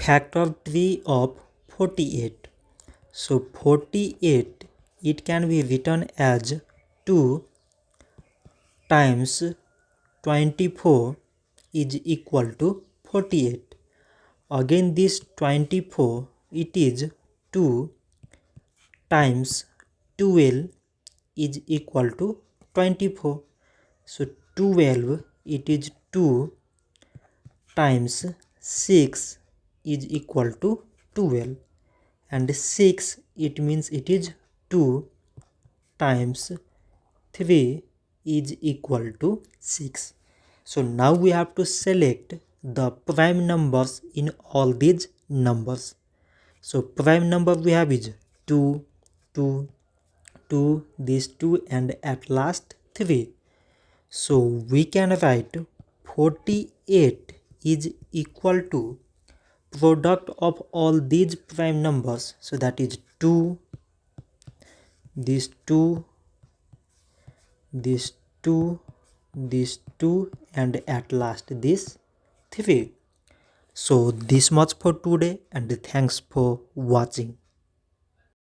factor tree of 48. So 48, it can be written as 2 times 24 is equal to 48. Again this 24, it is 2 times 12 is equal to 24. So 12, it is 2 times 6 is equal to 12, and 6, it means it is 2 times 3 is equal to 6. So now we have to select the prime numbers in all these numbers. So prime number we have is 2, 2, 2, these 2, and at last 3. So we can write 48 is equal to product of all these prime numbers. So that is 2, this 2, this 2, this 2, and at last this 3. So this much for today, and thanks for watching.